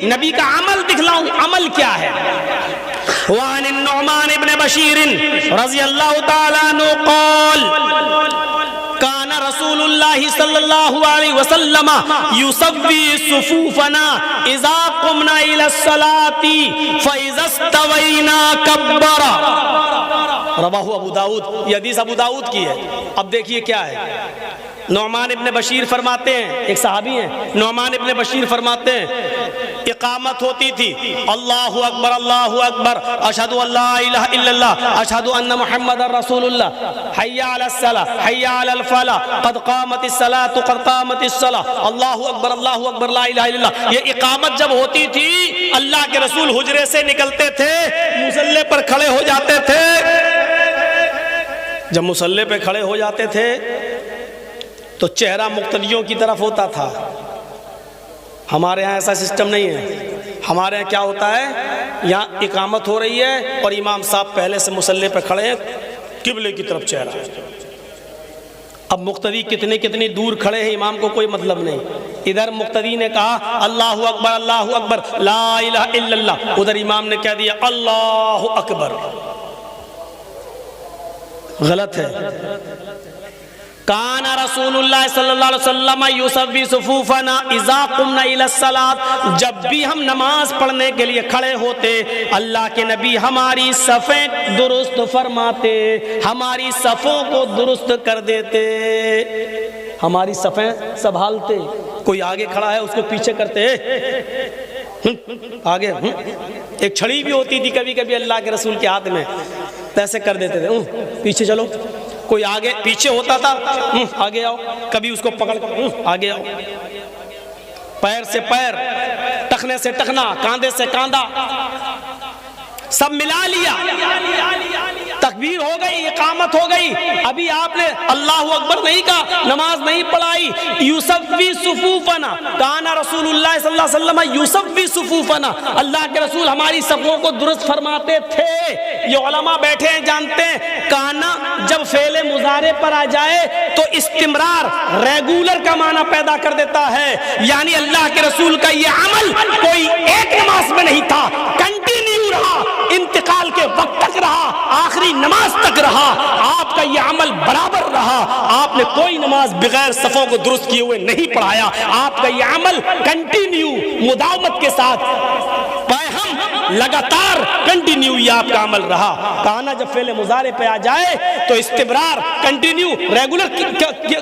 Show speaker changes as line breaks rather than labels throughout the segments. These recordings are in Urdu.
نبی کا عمل دکھلاؤں، عمل کیا ہے؟ وعن النعمان ابن بشیر رضی اللہ تعالیٰ عنہ قال کان رسول اللہ صلی اللہ علیہ وسلم یسوی صفوفنا اذا قمنا الى الصلاة فاذا استوینا کبر۔ رواہ ابو داؤد، یہ حدیث ابو داؤد کی ہے۔ اب دیکھیے کیا ہے، نعمان ابن بشیر فرماتے ہیں، ایک صحابی ہیں، نعمان ابن بشیر فرماتے ہیں اقامت ہوتی تھی، اللہ اکبر اللہ اکبر، اشہد ان لا الہ الا اللہ، اشہد ان محمد رسول اللہ، حی علی الصلاۃ حی علی الفلاح، قد قامت الصلاۃ قد قامت الصلاۃ، اللہ اکبر لا الہ الا اللہ۔ یہ اقامت جب ہوتی تھی، اللہ کے رسول حجرے سے نکلتے تھے، مصلی پر کھڑے ہو جاتے تھے۔ جب مصلی پہ کھڑے ہو جاتے تھے تو چہرہ مقتدیوں کی طرف ہوتا تھا۔ ہمارے ہاں ایسا سسٹم نہیں ہے، ہمارے ہاں کیا ہوتا ہے، یہاں اقامت ہو رہی ہے اور امام صاحب پہلے سے مصلی پہ کھڑے ہیں، قبلے کی طرف چہرہ۔ اب مقتدی کتنی دور کھڑے ہیں، امام کو کوئی مطلب نہیں۔ ادھر مقتدی نے کہا اللہ اکبر لا الہ الا اللہ، ادھر امام نے کہہ دیا اللہ اکبر۔ غلط ہے۔ کان رسول اللہ صلی اللہ علیہ وسلم یسوی صفوفنا اذا قمنا الی الصلاۃ، جب بھی ہم نماز پڑھنے کے لیے کھڑے ہوتے، اللہ کے نبی ہماری صفیں درست فرماتے، ہماری صفوں کو درست کر دیتے، ہماری صفیں سنبھالتے۔ کوئی آگے کھڑا ہے اس کو پیچھے کرتے، آگے ایک چھڑی بھی ہوتی تھی کبھی کبھی اللہ کے رسول کے ہاتھ میں، ایسے کر دیتے تھے، پیچھے چلو۔ کوئی آگے پیچھے ہوتا تھا، آگے آؤ، کبھی اس کو پکڑ کر آگے آؤ، پیر سے پیر، ٹخنے سے ٹخنا، کاندھے سے کاندھا، سب ملا لیا۔ تکبیر ہو گئی، اقامت ہو گئی، ابھی آپ نے اللہ اکبر نہیں کہا، نماز نہیں پڑھائی۔ یسوی صفوفنا، کان رسول اللہ صلی اللہ علیہ وسلم یسوی صفوفنا، اللہ کے رسول ہماری صفوں کو درست فرماتے تھے۔ یہ علماء بیٹھے ہیں جانتے ہیں، کانا جب فعل مضارع پر آ جائے تو استمرار، ریگولر کا معنی پیدا کر دیتا ہے، یعنی اللہ کے رسول کا یہ عمل کوئی ایک نماز میں نہیں تھا، کنٹینیو رہا، انتقال کے وقت تک رہا، آخری نماز تک رہا، آپ کا یہ عمل برابر رہا۔ آپ نے کوئی نماز بغیر صفوں کو درست کیے ہوئے نہیں پڑھایا، آپ کا یہ عمل کنٹینیو، مداومت کے ساتھ، لگاتار کنٹینیو یہ آپ کا عمل رہا۔ کہنا جب فعل مضارع پہ آ جائے تو استمرار، کنٹینیو، ریگولر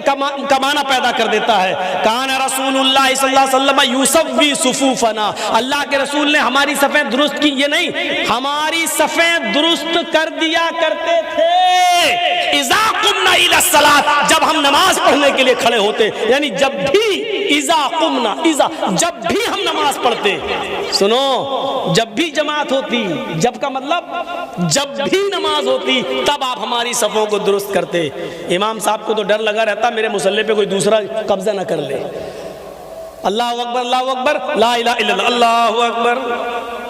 کا معنی پیدا کر دیتا ہے۔ کان رسول اللہ صلی اللہ علیہ وسلم یسوی صفوفنا، اللہ کے رسول نے ہماری صفیں درست کی، یہ نہیں، ہماری صفیں درست کر دیا کرتے تھے۔ اذا قمنا الی الصلاۃ، جب ہم نماز پڑھنے کے لیے کھڑے ہوتے، یعنی جب بھی اذا قمنا، جب بھی ہم نماز پڑھتے، سنو، جب بھی جماعت ہوتی، جب کا مطلب جب بھی نماز ہوتی، تب آپ ہماری صفوں کو درست کرتے۔ امام صاحب کو تو ڈر لگا رہتا میرے مصلی پہ کوئی دوسرا قبضہ نہ کر لے۔ اللہ اکبر لا الہ الا اللہ، اللہ اکبر،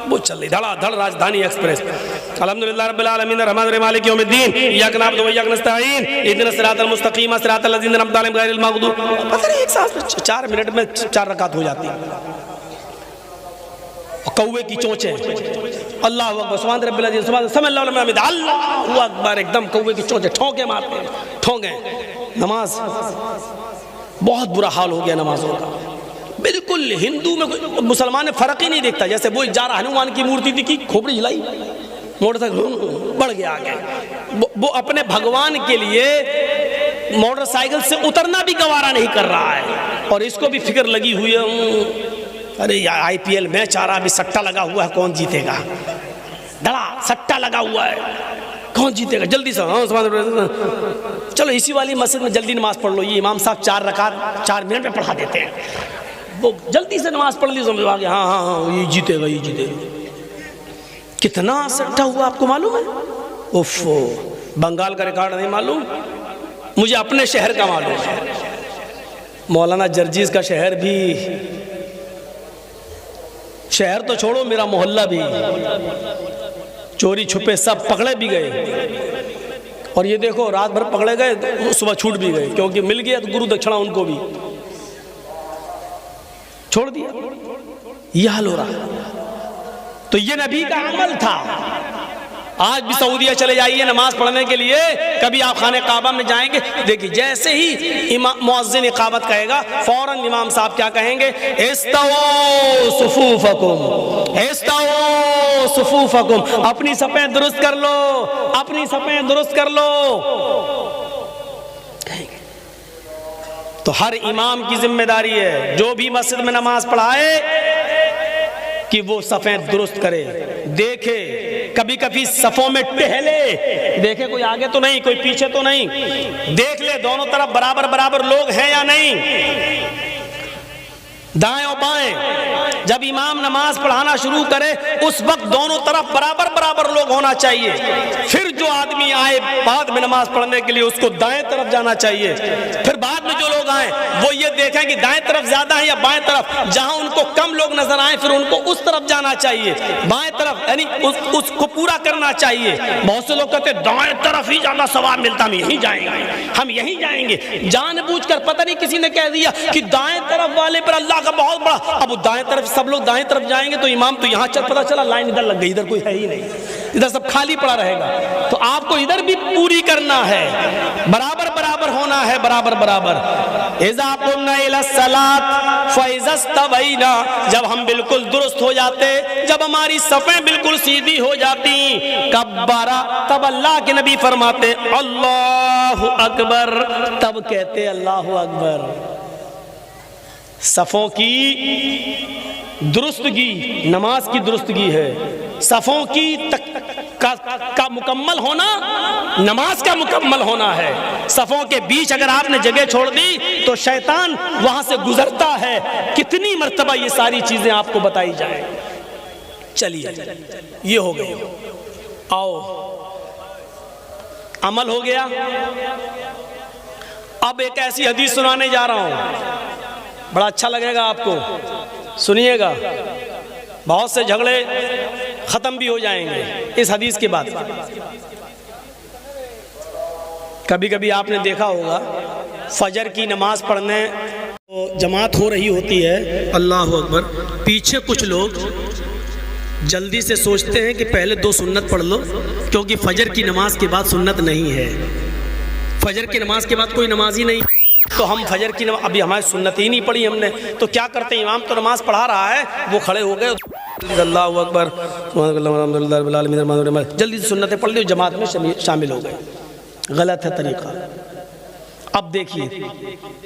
وہ چل رہی دھڑا دھڑ راجدھانی ایکسپریس۔ الحمدللہ رب العالمین الرحمن الرحیم مالک یوم الدین، ایاک نعبد و ایاک نستعین، اہدنا الصراط المستقیم صراط الذین انعمت علیہم غیر المغضوب۔ پتہ نہیں ایک ساتھ 4 منٹ میں 4 رکعت ہو جاتی۔ کوے کی چونچیں، اللہ اکبر، سبحان رب العظیم، سبحان اللہ لمن حمدہ، اللہ اکبر، ایک دم کوے کی چونچیں، ٹھونکے مارتے ہیں، ٹھونکے۔ نماز بہت برا حال ہو گیا نمازوں کا، بالکل ہندو میں مسلمان فرق ہی نہیں دیکھتا۔ جیسے وہ جا رہا ہنومان کی مورتی تھی کی کھوپڑی ہلائی، موٹر سائیکل بڑھ گیا آگے، وہ اپنے بھگوان کے لیے موٹر سائیکل سے اترنا بھی گوارا نہیں کر رہا ہے، اور اس کو بھی فکر لگی ہوئی ہے، ارے آئی پی ایل میچ آ رہا، ابھی سٹا لگا ہوا ہے، کون جیتے گا، دڑا سٹا لگا ہوا ہے، کون جیتے گا، جلدی سے چلو اسی والی مسجد میں جلدی نماز پڑھ لو۔ یہ امام صاحب 4 رکعت 4 منٹ میں پڑھا دیتے ہیں، وہ جلدی سے نماز پڑھ لی، سمجھو آگے، ہاں یہ جیتے گا، یہ جیتے گا۔ کتنا سٹا ہوا آپ کو معلوم ہے؟ اوف، بنگال کا ریکارڈ نہیں معلوم، مجھے اپنے شہر کا معلوم ہے، مولانا جرجیز کا شہر بھی، شہر تو چھوڑو میرا محلہ بھی، چوری چھپے سب پکڑے بھی گئے، اور یہ دیکھو رات بھر پکڑے گئے، صبح چھوٹ بھی گئے، کیونکہ مل گیا تو گرو دکھشنا ان کو بھی چھوڑ دیا۔ یہ حال ہو رہا. تو یہ نبی کا عمل تھا. آج بھی سعودیہ چلے جائیے نماز پڑھنے کے لیے, کبھی آپ خانہ کعبہ میں جائیں گے, دیکھیے جیسے ہی مؤذن اقامت کہے گا فوراً امام صاحب کیا کہیں گے, استووا صفوفکم, استووا صفوفکم, اپنی صفیں درست کر لو, اپنی صفیں درست کر لو. تو ہر امام کی ذمہ داری ہے جو بھی مسجد میں نماز پڑھائے کہ وہ صفیں درست کرے, دیکھے, کبھی کبھی صفوں میں ٹہلے, دیکھے کوئی آگے تو نہیں, کوئی پیچھے تو نہیں, دیکھ لے دونوں طرف برابر برابر لوگ ہیں یا نہیں, دائیں اور بائیں. جب امام نماز پڑھانا شروع کرے اس وقت دونوں طرف برابر برابر لوگ ہونا چاہیے. پھر جو آدمی آئے بعد میں نماز پڑھنے کے لیے اس کو دائیں طرف جانا چاہیے. پھر بعد میں جو لوگ آئیں وہ یہ دیکھیں کہ دائیں طرف زیادہ ہیں یا بائیں طرف, جہاں ان کو کم لوگ نظر آئیں پھر ان کو اس طرف جانا چاہیے, بائیں طرف, یعنی اس کو پورا کرنا چاہیے. بہت سے لوگ کہتے ہیں دائیں طرف ہی زیادہ ثواب ملتا, ہم یہیں جائیں گے, ہم یہیں جائیں گے. جان بوجھ کر, پتہ نہیں کسی نے کہہ دیا کہ دائیں طرف والے پر اللہ کا بہت بڑا, اب وہ دائیں طرف سب لوگ دائیں طرف جائیں گے تو امام تو یہاں چل, پتہ چلا لائن ادھر لگ گئی, ادھر کوئی ہے ہی نہیں, ادھر سب خالی پڑا رہے گا. تو آپ کو ادھر بھی پوری کرنا ہے, برابر برابر ہونا ہے, برابر برابر. اذا قمنا الى الصلاۃ فاذا استوینا, جب ہم بالکل درست ہو جاتے, جب ہماری صفیں بالکل سیدھی ہو جاتی, کبارا, تب اللہ کے نبی فرماتے اللہ اکبر, تب کہتے اللہ اکبر. صفوں کی درستگی نماز کی درستگی ہے, صفوں کی کا مکمل ہونا نماز کا مکمل ہونا ہے. صفوں کے بیچ اگر آپ نے جگہ چھوڑ دی تو شیطان وہاں سے گزرتا ہے. کتنی مرتبہ یہ ساری چیزیں آپ کو بتائی جائیں. چلیے یہ ہو گئی, آؤ عمل ہو گیا. اب ایک ایسی حدیث سنانے جا رہا ہوں, بڑا اچھا لگے گا آپ کو, سنیے گا. بہت سے جھگڑے ختم بھی ہو جائیں گے اس حدیث کے بعد. کبھی کبھی آپ نے دیکھا ہوگا فجر کی نماز پڑھنے جماعت ہو رہی ہوتی ہے, اللہ اکبر, پیچھے کچھ لوگ جلدی سے سوچتے ہیں کہ پہلے 2 سنت پڑھ لو, کیونکہ فجر کی نماز کے بعد سنت نہیں ہے. فجر کی نماز کے بعد کوئی نماز ہی نہیں, تو ہم فجر کی نماز, ابھی ہماری سنت ہی نہیں پڑھی ہم نے, تو کیا کرتے ہیں, امام تو نماز پڑھا رہا ہے, وہ کھڑے ہو گئے, اللہ اکبر, جلدی سے سنتیں پڑھ لی, جماعت میں شامل ہو گئے. غلط ہے طریقہ. اب دیکھیے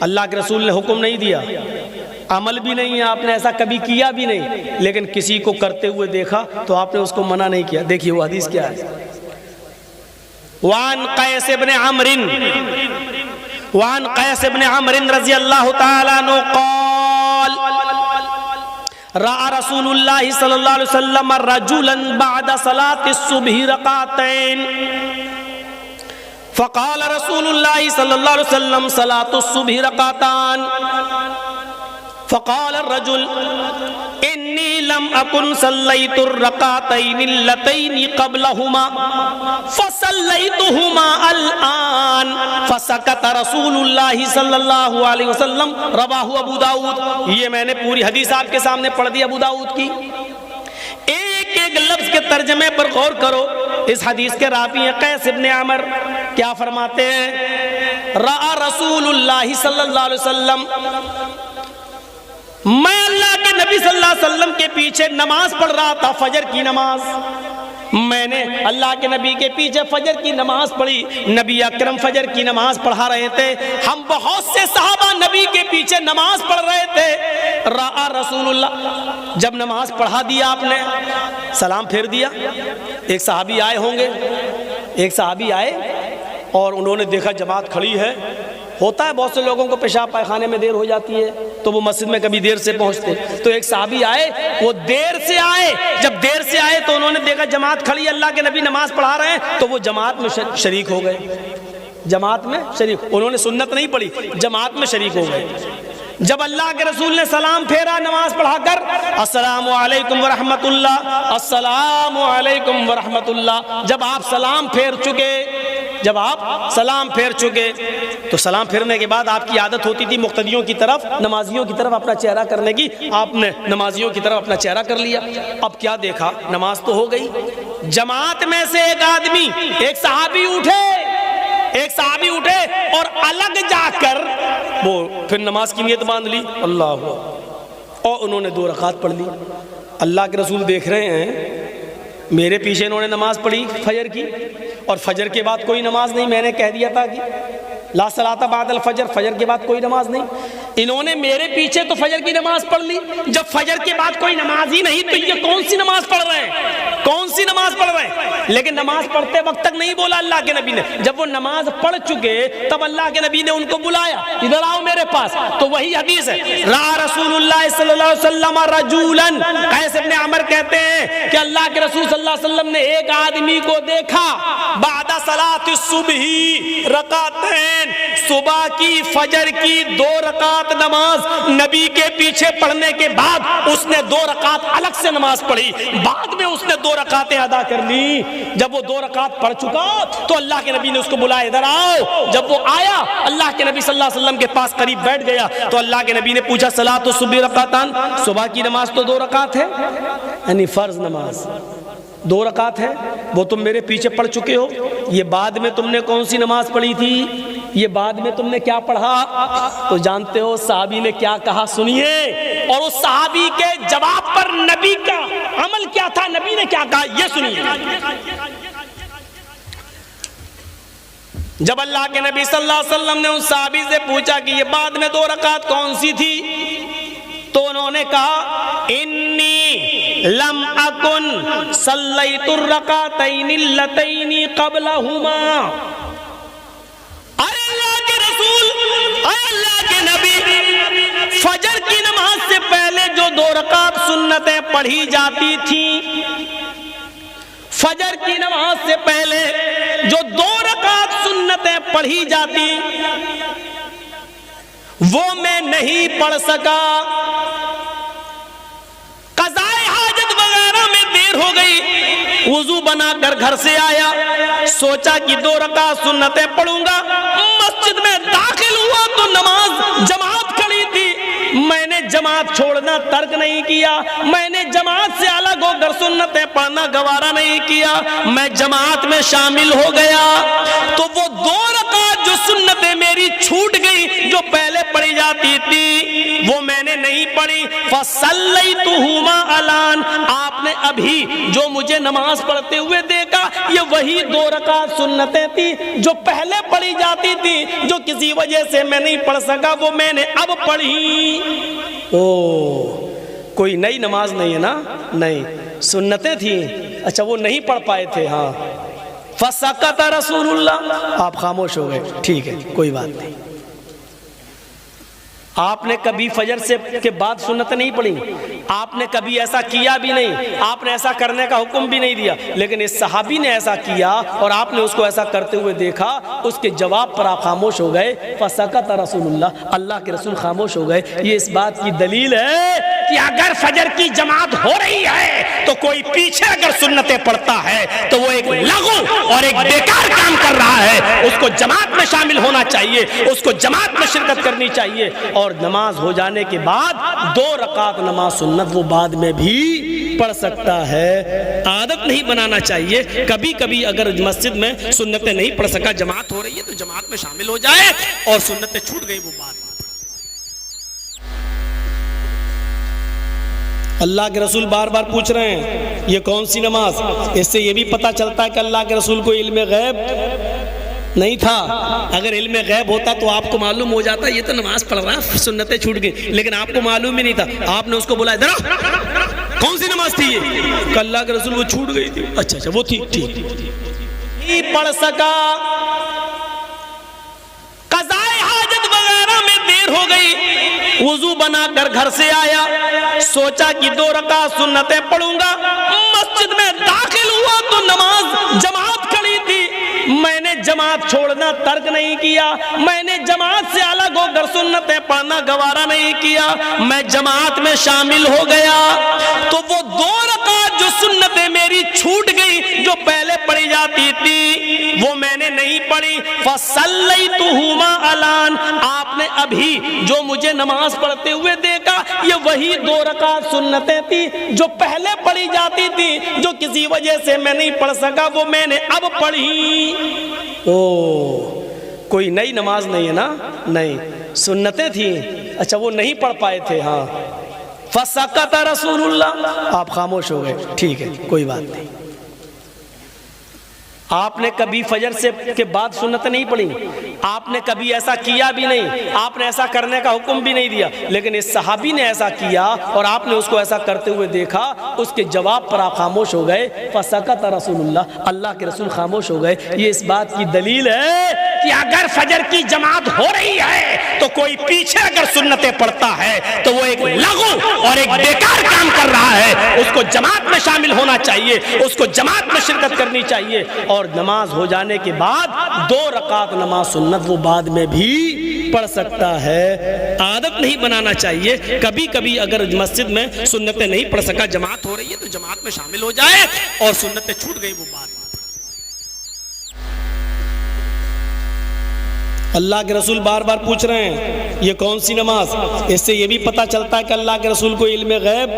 اللہ کے رسول نے حکم نہیں دیا, عمل بھی نہیں ہے, آپ نے ایسا کبھی کیا بھی نہیں, لیکن کسی کو کرتے ہوئے دیکھا تو آپ نے اس کو منع نہیں کیا. دیکھیے وہ حدیث کیا ہے. وعن قیس ابن عمرو رضی اللہ تعالیٰ عنہ قال رأى رسول اللہ صلی اللہ علیہ وسلم رجلا بعد صلاة الصبح رکعتین فقال رسول اللہ صلی اللہ علیہ وسلم صلاة الصبح رکعتان فقال الرجل انی لم اکن صلیت الرکعتین اللتین قبلہما فصلیتہما الآن فسکت رسول اللہ صلی اللہ علیہ وسلم. رواہ ابو داؤد. یہ میں نے پوری حدیث آپ کے سامنے پڑھ دی ابو داؤد کی. ایک ایک لفظ کے ترجمے پر غور کرو. اس حدیث کے راوی ہیں قیس ابن عمر, کیا فرماتے ہیں, رأى رسول اللہ صلی اللہ علیہ وسلم, میں اللہ کے نبی صلی اللہ علیہ وسلم کے پیچھے نماز پڑھ رہا تھا, فجر کی نماز. میں نے اللہ کے نبی کے پیچھے فجر کی نماز پڑھی. نبی اکرم فجر کی نماز پڑھا رہے تھے, ہم بہت سے صحابہ نبی کے پیچھے نماز پڑھ رہے تھے. رأى رسول اللہ, جب نماز پڑھا دیا آپ نے, سلام پھیر دیا, ایک صحابی آئے ہوں گے, ایک صحابی آئے اور انہوں نے دیکھا جماعت کھڑی ہے. ہوتا ہے بہت سے لوگوں کو پیشاب پائخانے میں دیر ہو جاتی ہے تو وہ مسجد میں کبھی دیر سے پہنچتے. تو ایک صحابی آئے, وہ دیر سے آئے, جب دیر سے آئے تو انہوں نے دیکھا جماعت کھڑی ہے, اللہ کے نبی نماز پڑھا رہے ہیں, تو وہ جماعت میں شریک ہو گئے. جماعت میں شریک, انہوں نے سنت نہیں پڑھی, جماعت میں شریک ہو گئے. جب اللہ کے رسول نے سلام پھیرا نماز پڑھا کر, السلام علیکم ورحمت اللہ, السلام علیکم ورحمت اللہ, جب آپ سلام پھیر چکے جب آپ سلام پھیر چکے تو سلام پھیرنے کے بعد آپ کی عادت ہوتی تھی مقتدیوں کی طرف، نمازیوں کی طرف اپنا چہرہ کرنے کی، آپ نے نمازیوں کی طرف اپنا چہرہ کر لیا۔ اب کیا دیکھا، نماز تو ہو گئی، جماعت میں سے ایک آدمی، ایک صحابی اٹھے اور الگ جا کر وہ پھر نماز کی نیت باندھ لی، اللہ، اور انہوں نے 2 رکعت پڑھ لی۔ اللہ کے رسول دیکھ رہے ہیں میرے پیچھے انہوں نے نماز پڑھی فجر کی، اور فجر کے بعد کوئی نماز نہیں، میں نے کہہ دیا تھا کہ لا صلاۃ بعد الفجر، فجر کے بعد کوئی نماز نہیں۔ انہوں نے میرے پیچھے تو فجر کی نماز پڑھ لی، جب فجر کے بعد کوئی نماز ہی نہیں تو یہ کون سی نماز پڑھ رہے ہیں، کون سی نماز پڑھ رہے ہیں؟ لیکن نماز پڑھتے وقت تک نہیں بولا اللہ کے نبی نے، جب وہ نماز پڑھ چکے تب اللہ کے نبی نے ان کو بلایا، ادھر آؤ میرے پاس۔ تو وہی حدیث ہے، رأى رسول اللہ صلی اللہ علیہ وسلم رجولا، قیس ابن عمر کہتے ہیں کہ اللہ کے رسول صلی اللہ علیہ وسلم نے ایک آدمی کو دیکھا، بعد صلاۃ الصبح رکعتین، صبح کی فجر کی 2 رکعت نماز نبی کے پیچھے پڑھنے کے بعد اس نے 2 رکعت الگ سے نماز پڑھی، بعد میں اس نے 2 رکعتیں ادا کر لی۔ جب وہ 2 رکعت پڑھ چکا تو اللہ کے نبی نے اس کو بلایا، ادھر آؤ۔ جب وہ آیا اللہ کے نبی صلی اللہ علیہ وسلم کے پاس قریب بیٹھ گیا تو اللہ کے نبی نے پوچھا، صلاۃ الصبح رکعتان، صبح کی نماز تو 2 رکعت ہے، یعنی فرض نماز 2 رکعت ہے، وہ تم میرے پیچھے پڑھ چکے ہو، یہ بعد میں تم نے کون سی نماز پڑھی تھی، یہ بعد میں تم نے کیا پڑھا؟ تو جانتے ہو صحابی نے کیا کہا، سنیے، اور اس صحابی کے جواب پر نبی کا عمل کیا تھا، نبی نے کیا کہا یہ سنیے۔ جب اللہ کے نبی صلی اللہ علیہ وسلم نے اس صحابی سے پوچھا کہ یہ بعد میں 2 رکعت کون سی تھی، تو انہوں نے کہا، انی لم اکن صلیت الرکعتین اللتین قبلہما۔ اے اللہ کے رسول، اے اللہ کے نبی، فجر کی نماز سے پہلے جو 2 رکعت سنتیں پڑھی جاتی تھیں، فجر کی نماز سے پہلے جو 2 رکعت سنتیں پڑھی جاتی وہ میں نہیں پڑھ سکا، قضاء حاجت وغیرہ میں دیر ہو گئی، وضو بنا کر گھر سے آیا، سوچا کہ 2 رکعت سنتیں پڑھوں گا، مسجد میں داخل ہوا تو نماز جماعت کھڑی تھی، میں نے جماعت چھوڑنا ترک نہیں کیا، میں نے جماعت سے الگ ہو کر سنتیں پڑھنا گوارا نہیں کیا، میں جماعت میں شامل ہو گیا، تو وہ 2 رکعت جو سنتیں میری چھوٹ گئی جو پہلے پڑھی جاتی تھی وہ میں نے نہیں پڑھی، فَصَلَّيْتُهُمَا الآن، آپ نے ابھی جو مجھے نماز پڑھتے ہوئے دیکھا یہ وہی 2 رکعت سنتیں تھی جو پہلے پڑھی جاتی تھی، جو کسی وجہ سے میں نہیں پڑھ سکا وہ میں نے اب پڑھی۔ کوئی نئی نماز نہیں ہے نا، نہیں، سنتیں تھیں، اچھا وہ نہیں پڑھ پائے تھے، ہاں۔ فَسَكَتَ رسول اللہ، آپ خاموش ہو گئے، ٹھیک ہے کوئی بات نہیں۔ آپ نے کبھی فجر سے کے بعد سنت نہیں پڑھی، آپ نے کبھی ایسا کیا بھی نہیں، آپ نے ایسا کرنے کا حکم بھی نہیں دیا، لیکن اس صحابی نے ایسا کیا اور آپ نے اس کو ایسا کرتے ہوئے دیکھا، اس کے جواب پر آپ خاموش ہو گئے، فسکت رسول اللہ، اللہ کے رسول خاموش ہو گئے۔ یہ اس بات کی دلیل ہے کہ اگر فجر کی جماعت ہو رہی ہے تو کوئی پیچھے اگر سنتیں پڑھتا ہے تو وہ ایک لغو اور ایک بیکار کام کر رہا ہے، اس کو جماعت میں شامل ہونا چاہیے، اس کو جماعت میں شرکت کرنی چاہیے، اور نماز ہو جانے کے بعد 2 رکعت نماز سنت وہ بعد میں بھی پڑھ سکتا ہے۔ عادت نہیں بنانا چاہیے، کبھی کبھی اگر مسجد میں سنتیں نہیں پڑھ سکا، جماعت ہو رہی ہے تو جماعت میں شامل ہو جائے، اور سنتیں چھوٹ گئی وہ بعد میں۔ اللہ کے رسول بار بار پوچھ رہے ہیں یہ کون سی نماز، اس سے یہ بھی پتہ چلتا ہے کہ اللہ کے رسول کو علم غیب نہیں تھا، اگر علم غیب ہوتا تو آپ کو معلوم ہو جاتا یہ تو نماز پڑھ رہا ہے، سنتیں چھوٹ گئی، لیکن آپ کو معلوم بھی نہیں تھا، آپ نے اس کو بولا ادھر کون سی نماز تھی یہ، کہ اللہ کے رسول وہ چھوٹ گئی تھی، اچھا اچھا وہ تھی، ٹھیک نہیں پڑھ سکا، قضاء حاجت وغیرہ میں دیر ہو گئی، وضو بنا کر گھر سے آیا، سوچا کہ 2 رکعت سنتیں پڑھوں گا، مسجد میں داخل ہوا تو نماز جماعت کھڑی تھی، میں نے جماعت چھوڑنا ترک نہیں کیا، میں نے جماعت سے الگ ہو کر سنتیں پڑھنا گوارا نہیں کیا، میں جماعت میں شامل ہو گیا، تو وہ 2 رکعت جو سنتیں میری چھوٹ گئی جو پہلے پڑھی جاتی تھی وہ میں نے نہیں پڑھی فصلیتہما الان، آپ نے ابھی جو مجھے نماز پڑھتے ہوئے دیکھا یہ وہی 2 رکعت سنتیں تھی جو پہلے پڑھی جاتی تھی، جو کسی وجہ سے میں نہیں پڑھ سکا وہ میں نے اب پڑھی۔ کوئی نئی نماز نہیں ہے نا؟ نہیں، سنتیں تھیں، اچھا وہ نہیں پڑھ پائے تھے۔ ہاں، فسکت رسول اللہ، آپ خاموش ہو گئے، ٹھیک ہے کوئی بات نہیں۔ آپ نے کبھی فجر سے کے بعد سنت نہیں پڑھی، آپ نے کبھی ایسا کیا بھی نہیں، آپ نے ایسا کرنے کا حکم بھی نہیں دیا، لیکن اس صحابی نے ایسا کیا اور آپ نے اس کو ایسا کرتے ہوئے دیکھا، اس کے جواب پر آپ خاموش ہو گئے۔ فسکت رسول اللہ، اللہ کے رسول خاموش ہو گئے۔ یہ اس بات کی دلیل ہے کہ اگر فجر کی جماعت ہو رہی ہے تو کوئی پیچھے اگر سنتیں پڑھتا ہے تو وہ ایک لغو اور ایک بیکار کام کر رہا ہے، اس کو جماعت میں شامل ہونا چاہیے، اس کو جماعت میں شرکت کرنی چاہیے، اور نماز ہو جانے کے بعد 2 رکعت نماز سنت وہ بعد میں بھی پڑھ سکتا ہے۔ عادت نہیں بنانا چاہیے، کبھی کبھی اگر مسجد میں سنتیں نہیں پڑھ سکا، جماعت ہو رہی ہے تو جماعت میں شامل ہو جائے، اور سنتیں چھوٹ گئی وہ بعد میں۔ اللہ کے رسول بار بار پوچھ رہے ہیں یہ کون سی نماز؟ اس سے یہ بھی پتہ چلتا ہے کہ اللہ کے رسول کو علم غیب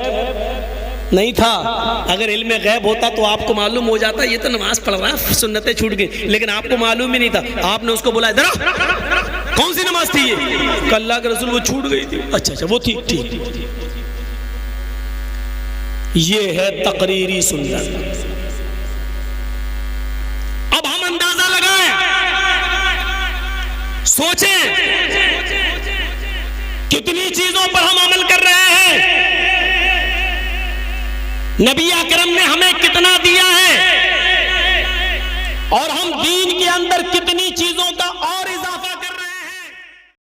نہیں تھا۔ اگر علم غیب ہوتا تو آپ کو معلوم ہو جاتا یہ تو نماز پڑھ رہا ہے، سنتیں چھوٹ گئی، لیکن آپ کو معلوم ہی نہیں تھا۔ آپ نے اس کو بلایا، ذرا کون سی نماز تھی یہ؟ کہ اللہ کے رسول وہ چھوٹ گئی تھی۔ اچھا وہ تھی، ٹھیک۔ یہ ہے تقریری سنت۔ اب ہم اندازہ لگائیں، سوچیں کتنی چیزوں پر ہم عمل کر رہے ہیں، نبی اکرم نے ہمیں کتنا دیا ہے، اور ہم دین کے اندر